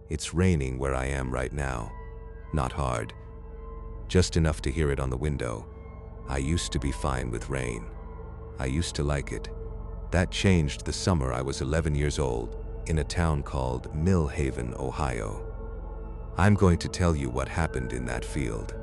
It's raining where I am right now. Not hard. Just enough to hear it on the window. I used to be fine with rain. I used to like it. That changed the summer I was 11 years old in a town called Mill Haven, Ohio. I'm going to tell you what happened in that field.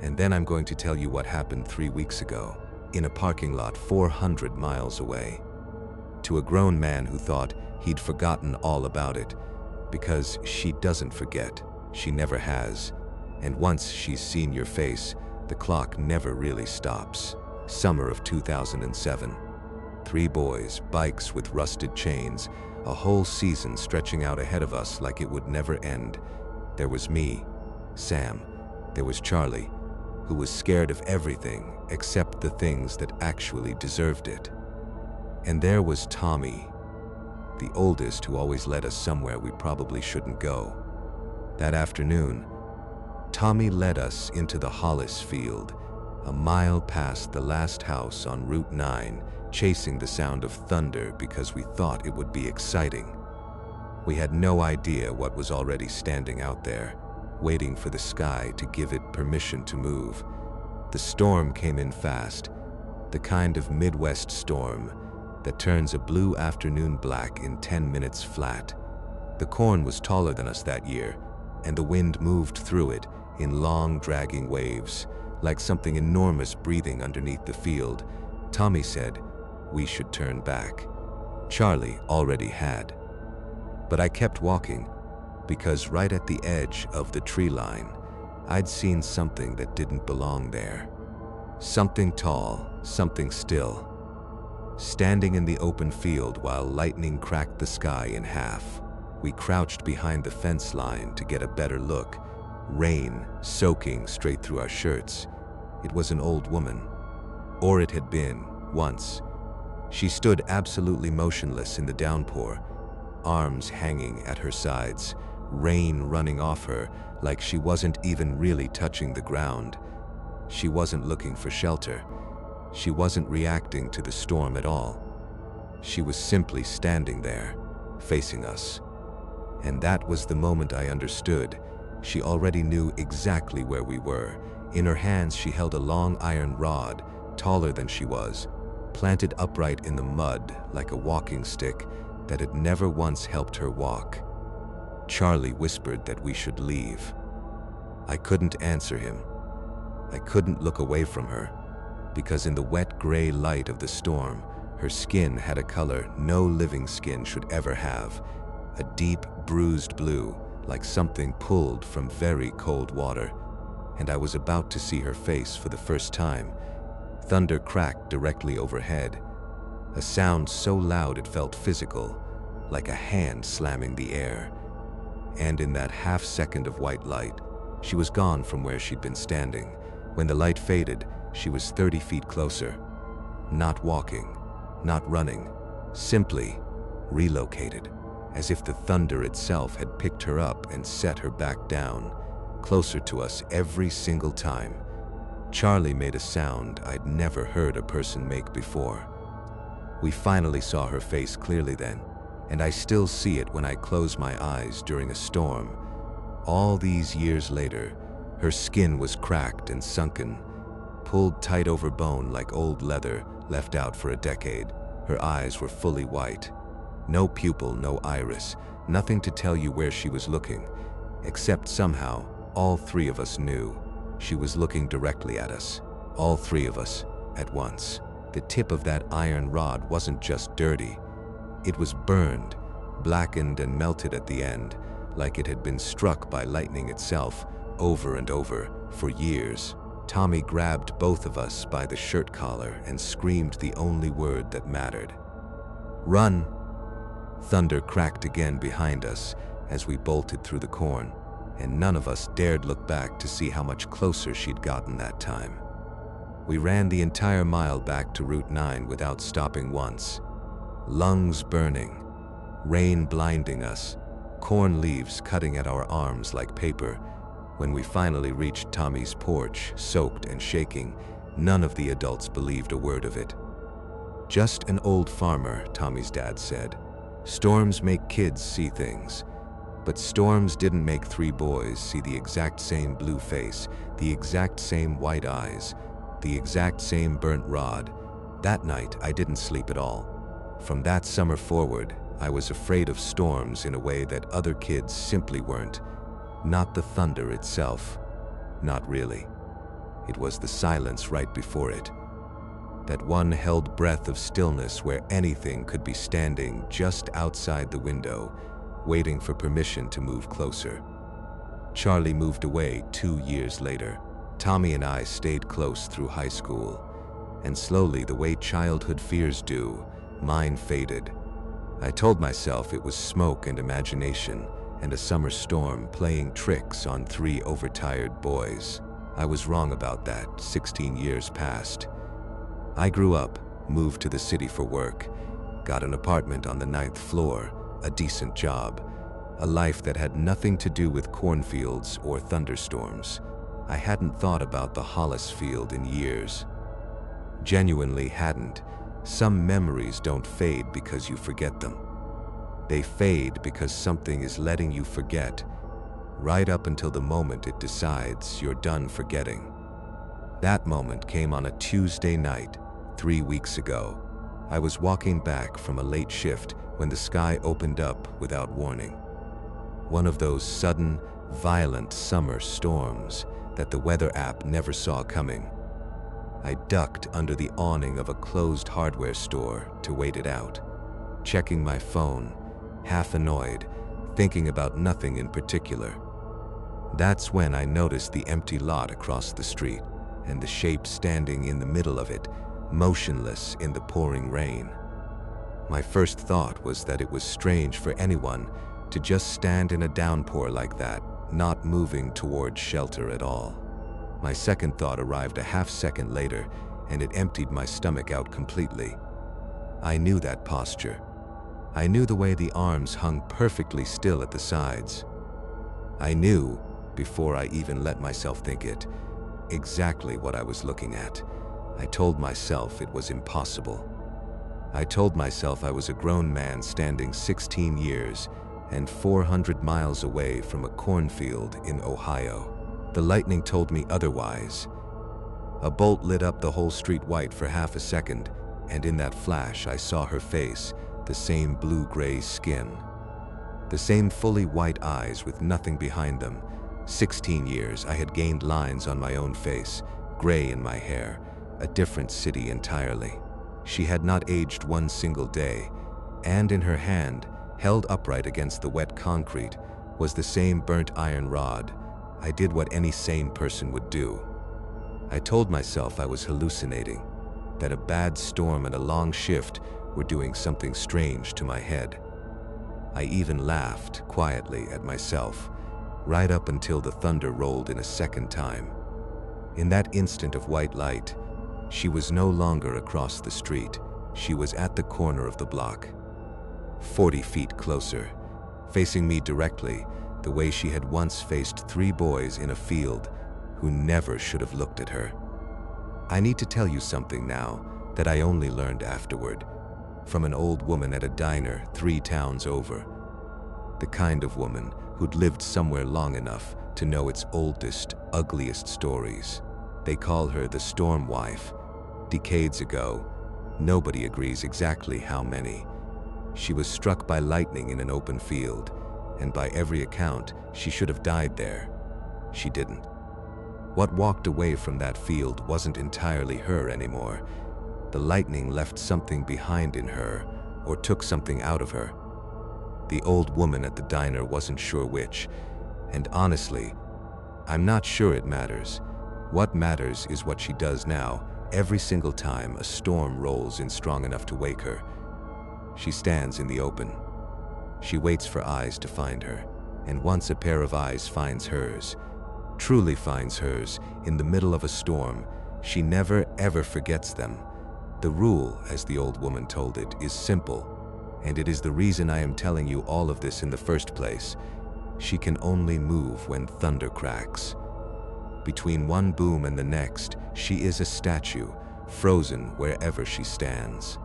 And then I'm going to tell you what happened 3 weeks ago in a parking lot 400 miles away. To a grown man who thought he'd forgotten all about it, because she doesn't forget, she never has. And once she's seen your face, the clock never really stops. Summer of 2007. 3 boys, bikes with rusted chains, a whole season stretching out ahead of us like it would never end. There was me, Sam. There was Charlie, who was scared of everything except the things that actually deserved it. And there was Tommy, the oldest, who always led us somewhere we probably shouldn't go. That afternoon, Tommy led us into the Hollis field, a mile past the last house on Route 9, chasing the sound of thunder because we thought it would be exciting. We had no idea what was already standing out there, waiting for the sky to give it permission to move. The storm came in fast, the kind of Midwest storm that turns a blue afternoon black in 10 minutes flat. The corn was taller than us that year, and the wind moved through it in long, dragging waves, like something enormous breathing underneath the field. Tommy said we should turn back. Charlie already had. But I kept walking, because right at the edge of the tree line, I'd seen something that didn't belong there. Something tall, something still, standing in the open field while lightning cracked the sky in half. We crouched behind the fence line to get a better look, rain soaking straight through our shirts. It was an old woman, or it had been, once. She stood absolutely motionless in the downpour, arms hanging at her sides, rain running off her like she wasn't even really touching the ground. She wasn't looking for shelter. She wasn't reacting to the storm at all. She was simply standing there, facing us. And that was the moment I understood. She already knew exactly where we were. In her hands she held a long iron rod, taller than she was, planted upright in the mud like a walking stick that had never once helped her walk. Charlie whispered that we should leave. I couldn't answer him. I couldn't look away from her, because in the wet gray light of the storm, her skin had a color no living skin should ever have, a deep, bruised blue, like something pulled from very cold water. And I was about to see her face for the first time. Thunder cracked directly overhead, a sound so loud it felt physical, like a hand slamming the air. And in that half second of white light, she was gone from where she'd been standing. When the light faded, she was 30 feet closer. Not walking, not running, simply relocated, as if the thunder itself had picked her up and set her back down, closer to us every single time. Charlie made a sound I'd never heard a person make before. We finally saw her face clearly then, and I still see it when I close my eyes during a storm. All these years later, her skin was cracked and sunken, pulled tight over bone like old leather left out for a decade. Her eyes were fully white. No pupil, no iris, nothing to tell you where she was looking, except somehow all 3 of us knew. She was looking directly at us, all 3 of us, at once. The tip of that iron rod wasn't just dirty. It was burned, blackened and melted at the end, like it had been struck by lightning itself, over and over, for years. Tommy grabbed both of us by the shirt collar and screamed the only word that mattered. "Run!" Thunder cracked again behind us as we bolted through the corn, and none of us dared look back to see how much closer she'd gotten that time. We ran the entire mile back to Route 9 without stopping once. Lungs burning, rain blinding us, corn leaves cutting at our arms like paper. When we finally reached Tommy's porch, soaked and shaking, none of the adults believed a word of it. "Just an old farmer," Tommy's dad said. "Storms make kids see things." But storms didn't make three boys see the exact same blue face, the exact same white eyes, the exact same burnt rod. That night, I didn't sleep at all. From that summer forward, I was afraid of storms in a way that other kids simply weren't. Not the thunder itself. Not really. It was the silence right before it. That one held breath of stillness where anything could be standing just outside the window, waiting for permission to move closer. Charlie moved away 2 years later. Tommy and I stayed close through high school. And slowly, the way childhood fears do, mine faded. I told myself it was smoke and imagination, and a summer storm playing tricks on 3 overtired boys. I was wrong about that. 16 years passed. I grew up, moved to the city for work, got an apartment on the 9th floor, a decent job, a life that had nothing to do with cornfields or thunderstorms. I hadn't thought about the Hollis field in years. Genuinely hadn't. Some memories don't fade because you forget them. They fade because something is letting you forget, right up until the moment it decides you're done forgetting. That moment came on a Tuesday night, 3 weeks ago. I was walking back from a late shift when the sky opened up without warning. One of those sudden, violent summer storms that the weather app never saw coming. I ducked under the awning of a closed hardware store to wait it out, checking my phone, half annoyed, thinking about nothing in particular. That's when I noticed the empty lot across the street and the shape standing in the middle of it, motionless in the pouring rain. My first thought was that it was strange for anyone to just stand in a downpour like that, not moving towards shelter at all. My second thought arrived a half-second later, and it emptied my stomach out completely. I knew that posture. I knew the way the arms hung perfectly still at the sides. I knew, before I even let myself think it, exactly what I was looking at. I told myself it was impossible. I told myself I was a grown man standing 16 years and 400 miles away from a cornfield in Ohio. The lightning told me otherwise. A bolt lit up the whole street white for half a second, and in that flash I saw her face, the same blue-gray skin, the same fully white eyes with nothing behind them. 16 years I had gained lines on my own face, gray in my hair, a different city entirely. She had not aged one single day, and in her hand, held upright against the wet concrete, was the same burnt iron rod. I did what any sane person would do. I told myself I was hallucinating, that a bad storm and a long shift were doing something strange to my head. I even laughed quietly at myself, right up until the thunder rolled in a second time. In that instant of white light, she was no longer across the street. She was at the corner of the block, 40 feet closer, facing me directly, the way she had once faced 3 boys in a field who never should have looked at her. I need to tell you something now that I only learned afterward, from an old woman at a diner 3 towns over. The kind of woman who'd lived somewhere long enough to know its oldest, ugliest stories. They call her the storm wife. Decades ago, nobody agrees exactly how many, she was struck by lightning in an open field, and by every account, she should have died there. She didn't. What walked away from that field wasn't entirely her anymore. The lightning left something behind in her, or took something out of her. The old woman at the diner wasn't sure which, and honestly, I'm not sure it matters. What matters is what she does now, every single time a storm rolls in strong enough to wake her. She stands in the open. She waits for eyes to find her, and once a pair of eyes finds hers, truly finds hers, in the middle of a storm, she never ever forgets them. The rule, as the old woman told it, is simple, and it is the reason I am telling you all of this in the first place. She can only move when thunder cracks. Between one boom and the next, she is a statue, frozen wherever she stands.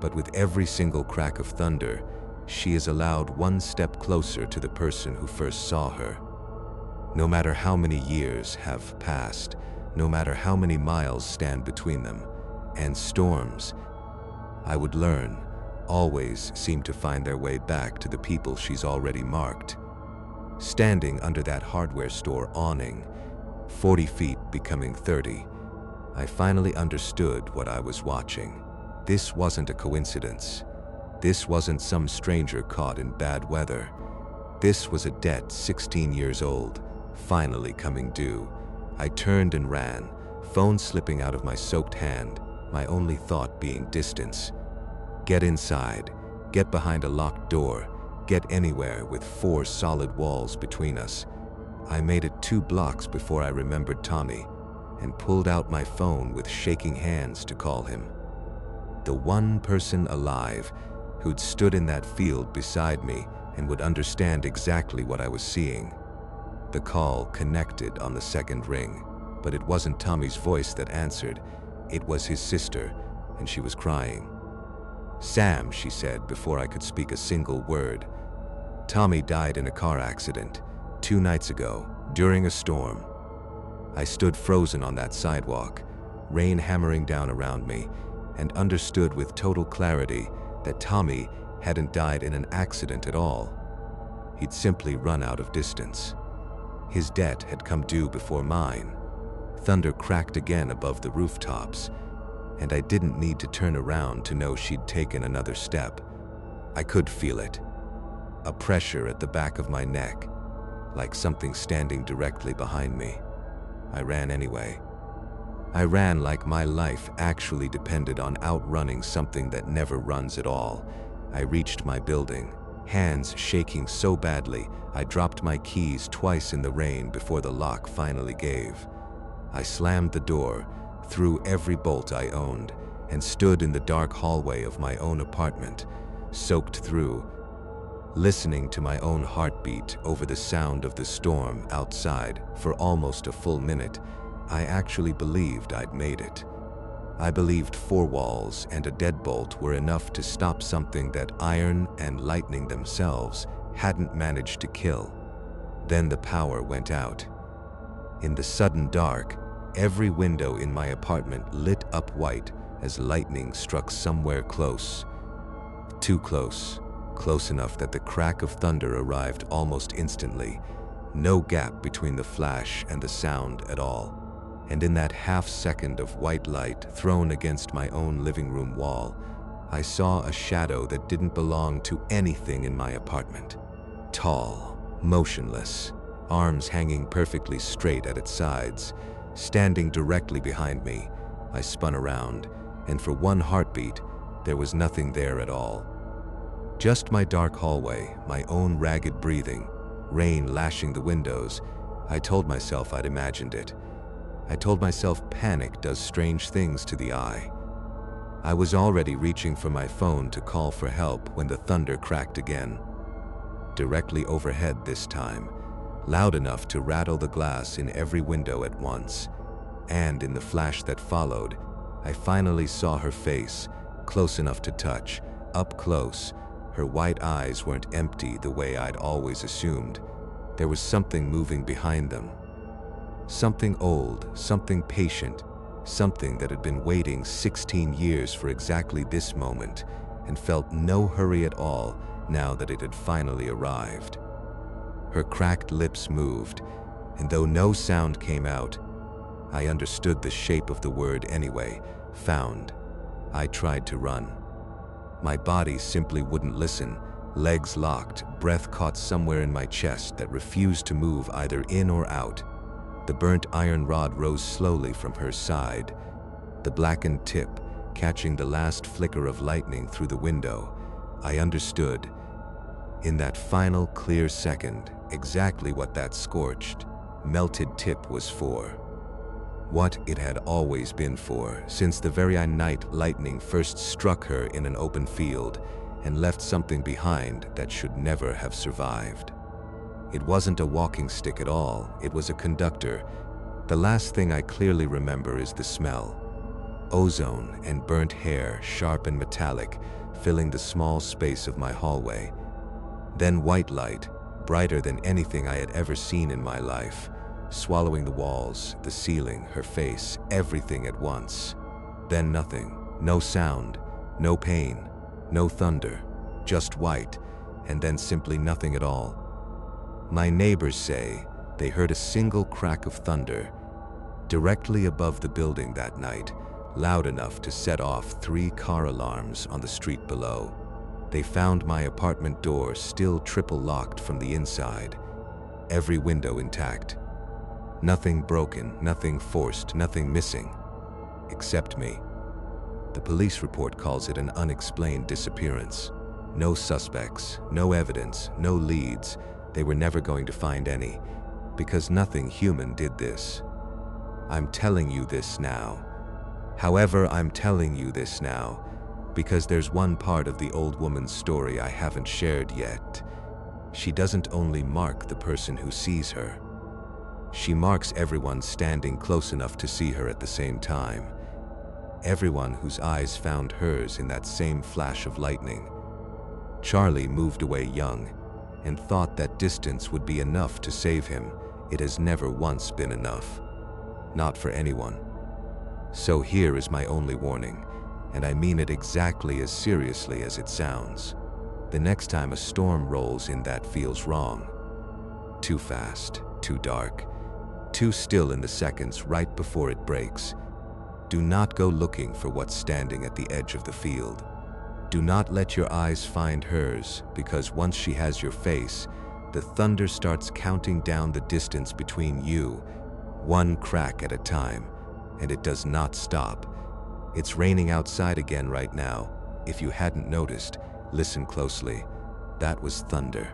But with every single crack of thunder, she is allowed one step closer to the person who first saw her. No matter how many years have passed, no matter how many miles stand between them, and storms, I would learn, always seem to find their way back to the people she's already marked. Standing under that hardware store awning, 40 feet becoming 30, I finally understood what I was watching. This wasn't a coincidence. This wasn't some stranger caught in bad weather. This was a debt 16 years old, finally coming due. I turned and ran, phone slipping out of my soaked hand, my only thought being distance. Get inside, get behind a locked door, get anywhere with 4 solid walls between us. I made it 2 blocks before I remembered Tommy and pulled out my phone with shaking hands to call him. The one person alive who'd stood in that field beside me and would understand exactly what I was seeing. The call connected on the second ring, but it wasn't Tommy's voice that answered. It was his sister, and she was crying. "Sam," she said before I could speak a single word. "Tommy died in a car accident 2 nights ago, during a storm." I stood frozen on that sidewalk, rain hammering down around me, and understood with total clarity that Tommy hadn't died in an accident at all. He'd simply run out of distance. His debt had come due before mine. Thunder cracked again above the rooftops, and I didn't need to turn around to know she'd taken another step. I could feel it. A pressure at the back of my neck, like something standing directly behind me. I ran anyway. I ran like my life actually depended on outrunning something that never runs at all. I reached my building, hands shaking so badly I dropped my keys twice in the rain before the lock finally gave. I slammed the door, threw every bolt I owned, and stood in the dark hallway of my own apartment, soaked through, listening to my own heartbeat over the sound of the storm outside for almost a full minute. I actually believed I'd made it. I believed 4 walls and a deadbolt were enough to stop something that iron and lightning themselves hadn't managed to kill. Then the power went out. In the sudden dark, every window in my apartment lit up white as lightning struck somewhere close. Too close. Close enough that the crack of thunder arrived almost instantly. No gap between the flash and the sound at all. And in that half second of white light thrown against my own living room wall, I saw a shadow that didn't belong to anything in my apartment. Tall, motionless, arms hanging perfectly straight at its sides. Standing directly behind me, I spun around, and for one heartbeat, there was nothing there at all. Just my dark hallway, my own ragged breathing, rain lashing the windows. I told myself I'd imagined it. I told myself panic does strange things to the eye. I was already reaching for my phone to call for help when the thunder cracked again. Directly overhead this time, loud enough to rattle the glass in every window at once. And in the flash that followed, I finally saw her face, close enough to touch, up close. Her white eyes weren't empty the way I'd always assumed. There was something moving behind them. Something old, something patient, something that had been waiting 16 years for exactly this moment and felt no hurry at all now that it had finally arrived. Her cracked lips moved, and though no sound came out, I understood the shape of the word anyway, found. I tried to run. My body simply wouldn't listen, legs locked, breath caught somewhere in my chest that refused to move either in or out. The burnt iron rod rose slowly from her side, the blackened tip catching the last flicker of lightning through the window. I understood, in that final clear second, exactly what that scorched, melted tip was for. What it had always been for, since the very night lightning first struck her in an open field and left something behind that should never have survived. It wasn't a walking stick at all, it was a conductor. The last thing I clearly remember is the smell. Ozone and burnt hair, sharp and metallic, filling the small space of my hallway. Then white light, brighter than anything I had ever seen in my life, swallowing the walls, the ceiling, her face, everything at once. Then nothing, no sound, no pain, no thunder, just white, and then simply nothing at all. My neighbors say they heard a single crack of thunder directly above the building that night, loud enough to set off 3 car alarms on the street below. They found my apartment door still triple locked from the inside, every window intact. Nothing broken, nothing forced, nothing missing, except me. The police report calls it an unexplained disappearance. No suspects, no evidence, no leads. They were never going to find any, because nothing human did this. I'm telling you this now. However, I'm telling you this now because there's one part of the old woman's story I haven't shared yet. She doesn't only mark the person who sees her. She marks everyone standing close enough to see her at the same time. Everyone whose eyes found hers in that same flash of lightning. Charlie moved away young and thought that distance would be enough to save him. It has never once been enough. Not for anyone. So here is my only warning, and I mean it exactly as seriously as it sounds. The next time a storm rolls in that feels wrong. Too fast, too dark, too still in the seconds right before it breaks. Do not go looking for what's standing at the edge of the field. Do not let your eyes find hers, because once she has your face, the thunder starts counting down the distance between you, one crack at a time, and it does not stop. It's raining outside again right now. If you hadn't noticed, listen closely. That was thunder.